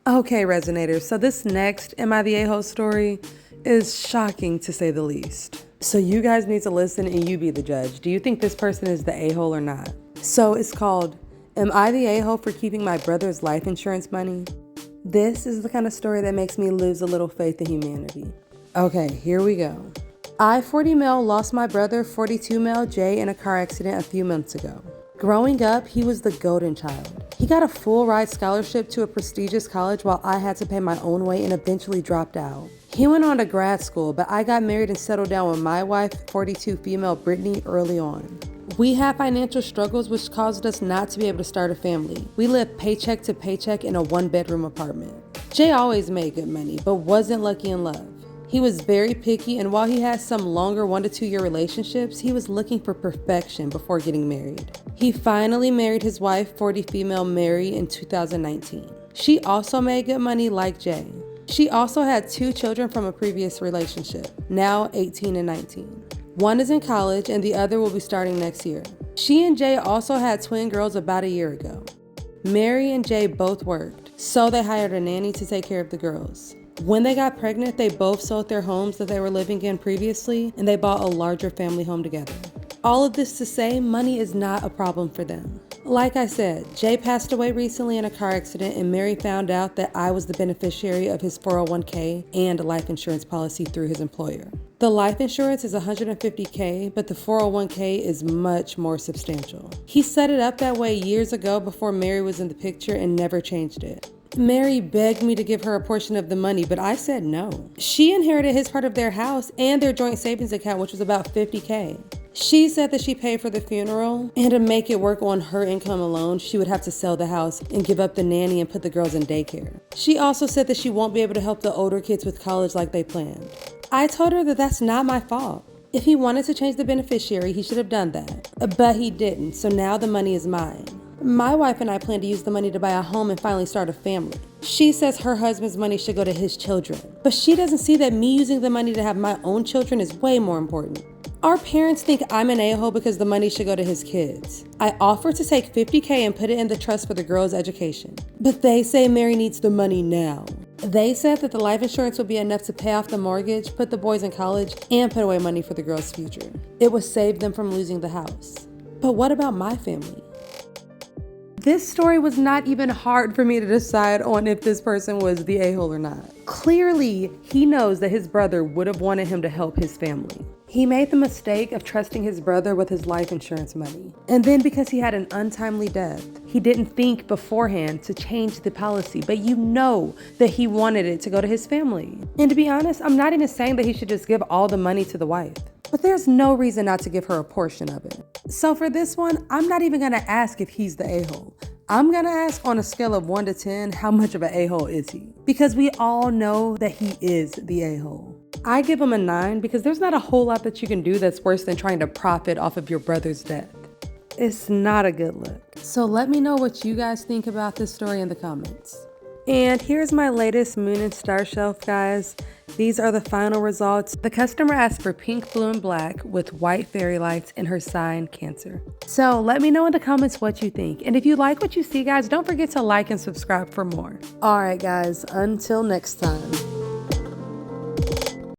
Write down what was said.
Okay, Resonators, so this next Am I the A-hole story is shocking to say the least. So you guys need to listen and you be the judge. Do you think this person is the a-hole or not? So it's called, Am I the a-hole for keeping my brother's life insurance money? This is the kind of story that makes me lose a little faith in humanity. Okay, here we go. I, 40 male, lost my brother, 42 male, Jay, in a car accident a few months ago. Growing up, he was the golden child. He got a full ride scholarship to a prestigious college while I had to pay my own way and eventually dropped out. He went on to grad school, but I got married and settled down with my wife, 42 female Brittany, early on. We had financial struggles which caused us not to be able to start a family. We lived paycheck to paycheck in a one-bedroom apartment. Jay always made good money, but wasn't lucky in love. He was very picky, and while he had some longer 1 to 2 year relationships, he was looking for perfection before getting married. He finally married his wife, 40 female Mary, in 2019. She also made good money like Jay. She also had 2 children from a previous relationship, now 18 and 19. One is in college and the other will be starting next year. She and Jay also had twin girls about a year ago. Mary and Jay both worked, so they hired a nanny to take care of the girls. When they got pregnant, they both sold their homes that they were living in previously, and they bought a larger family home together. All of this to say, money is not a problem for them. Like I said, Jay passed away recently in a car accident, and Mary found out that I was the beneficiary of his 401k and life insurance policy through his employer. The life insurance is $150k, but the 401k is much more substantial. He set it up that way years ago before Mary was in the picture and never changed it. Mary begged me to give her a portion of the money, but I said no. She inherited his part of their house and their joint savings account, which was about $50k. She said that she paid for the funeral, and to make it work on her income alone, she would have to sell the house and give up the nanny and put the girls in daycare. She also said that she won't be able to help the older kids with college like they planned. I told her that that's not my fault. If he wanted to change the beneficiary, he should have done that. But he didn't, so now the money is mine. My wife and I plan to use the money to buy a home and finally start a family. She says her husband's money should go to his children, but she doesn't see that me using the money to have my own children is way more important. Our parents think I'm an a-hole because the money should go to his kids. I offered to take $50k and put it in the trust for the girls' education, but they say Mary needs the money now. They said that the life insurance would be enough to pay off the mortgage, put the boys in college, and put away money for the girls' future. It would save them from losing the house. But what about my family? This story was not even hard for me to decide on if this person was the a-hole or not. Clearly, he knows that his brother would have wanted him to help his family. He made the mistake of trusting his brother with his life insurance money. And then because he had an untimely death, he didn't think beforehand to change the policy, but you know that he wanted it to go to his family. And to be honest, I'm not even saying that he should just give all the money to the wife, but there's no reason not to give her a portion of it. So for this one, I'm not even gonna ask if he's the a-hole. I'm gonna ask on a scale of 1 to 10, how much of an a-hole is he? Because we all know that he is the a-hole. I give him a 9 because there's not a whole lot that you can do that's worse than trying to profit off of your brother's death. It's not a good look. So let me know what you guys think about this story in the comments. And here's my latest moon and star shelf, guys. These are the final results. The customer asked for pink, blue, and black with white fairy lights in her sign, Cancer. So let me know in the comments what you think. And if you like what you see, guys, don't forget to like and subscribe for more. All right, guys, until next time.